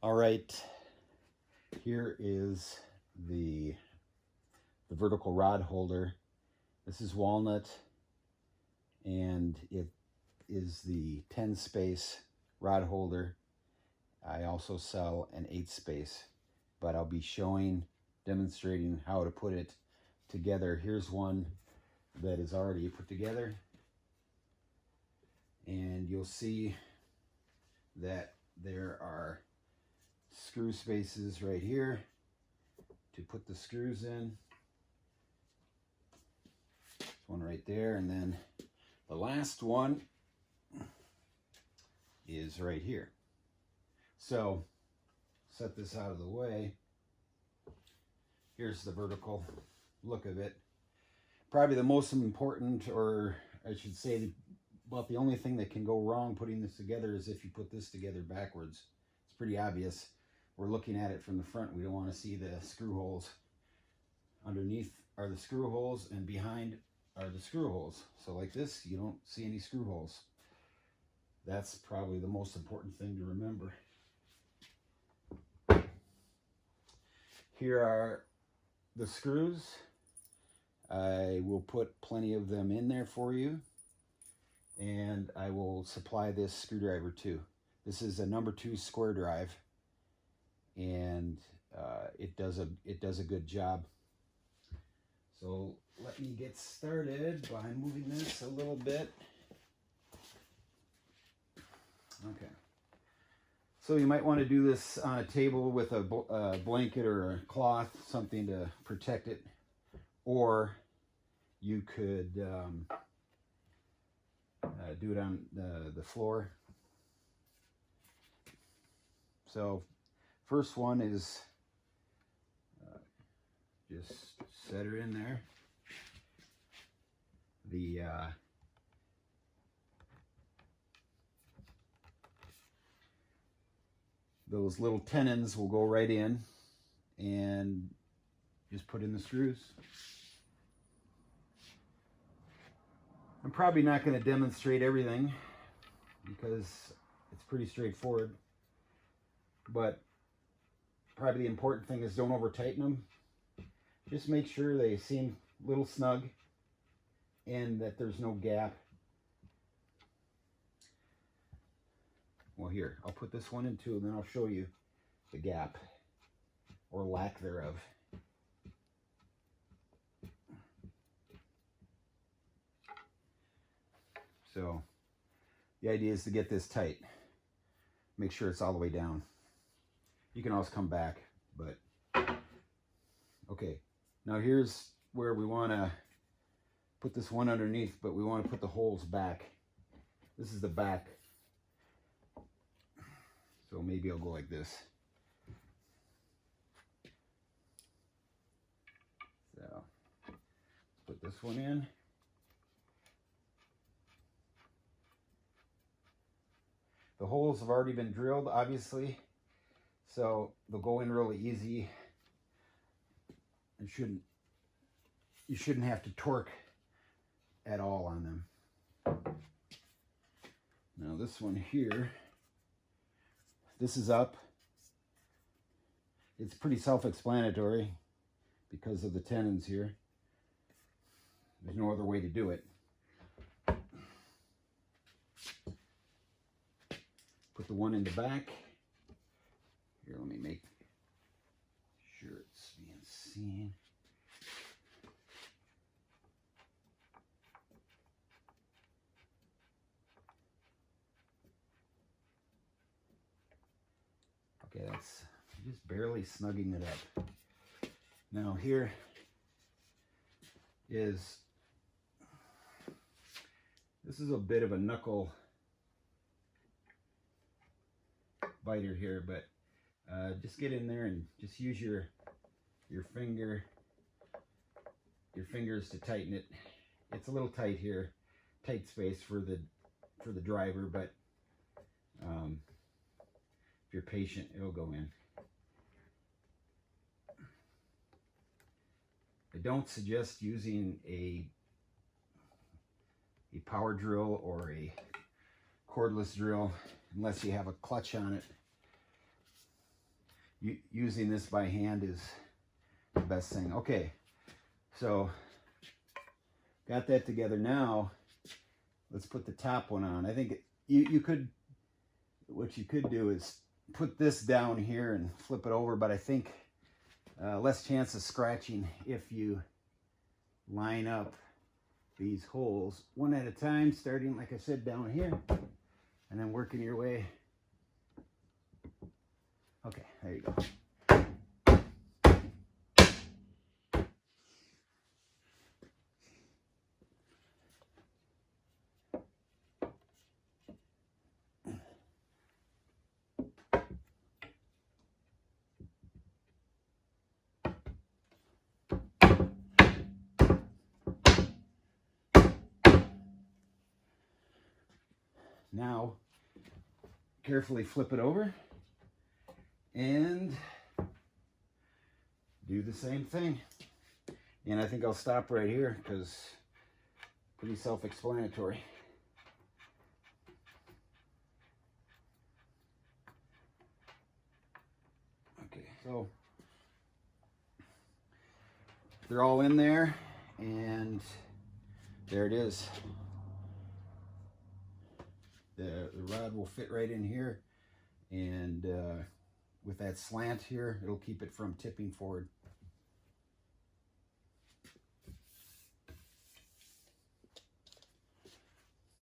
All right, here is the vertical rod holder. This is walnut, and it is the 10 space rod holder. I also sell an 8 space, but I'll be demonstrating how to put it together. Here's one that is already put together, and you'll see that there are screw spaces right here to put the screws in. There's one right there, and then the last one is right here. So set this out of the way. Here's the vertical look of it. Probably the most important, or I should say about the only thing that can go wrong putting this together is if you put this together backwards. It's pretty obvious. We're looking at it from the front. We don't want to see the screw holes. Underneath are the screw holes, and behind are the screw holes. So like this, you don't see any screw holes. That's probably the most important thing to remember. Here are the screws. I will put plenty of them in there for you, and I will supply this screwdriver too. This is a number 2 square drive, and it does a good job. So let me get started by moving this a little bit. Okay. So you might want to do this on a table with a blanket or a cloth, something to protect it, or you could do it on the floor. So first one is just set her in there. Those little tenons will go right in, and just put in the screws. I'm probably not going to demonstrate everything because it's pretty straightforward, but probably the important thing is don't over tighten them. Just make sure they seem a little snug and that there's no gap. Well, here, I'll put this one in too, and then I'll show you the gap or lack thereof. So the idea is to get this tight. Make sure it's all the way down. You can always come back, but okay. Now here's where we want to put this one underneath, but we want to put the holes back. This is the back. So maybe I'll go like this. So put this one in. The holes have already been drilled, obviously, so they'll go in really easy. And you shouldn't have to torque at all on them. Now this one here, this is up. It's pretty self-explanatory because of the tenons here. There's no other way to do it. Put the one in the back. Here, let me make sure it's being seen. Okay, that's just barely snugging it up. Now here is, this is a bit of a knuckle biter here, but just get in there and just use your fingers to tighten it. It's a little tight here, tight space for the driver, but if you're patient, it'll go in. I don't suggest using a power drill or a cordless drill unless you have a clutch on it. using this by hand is the best thing. Okay, so got that together. Now let's put the top one on. I think you could, what you could do is put this down here and flip it over, but I think less chance of scratching if you line up these holes one at a time, starting, like I said, down here, and then working your way. Okay, there you go. Now, carefully flip it over and do the same thing. And I think I'll stop right here because pretty self-explanatory. Okay, so they're all in there, and there it is. The rod will fit right in here, and with that slant here, it'll keep it from tipping forward.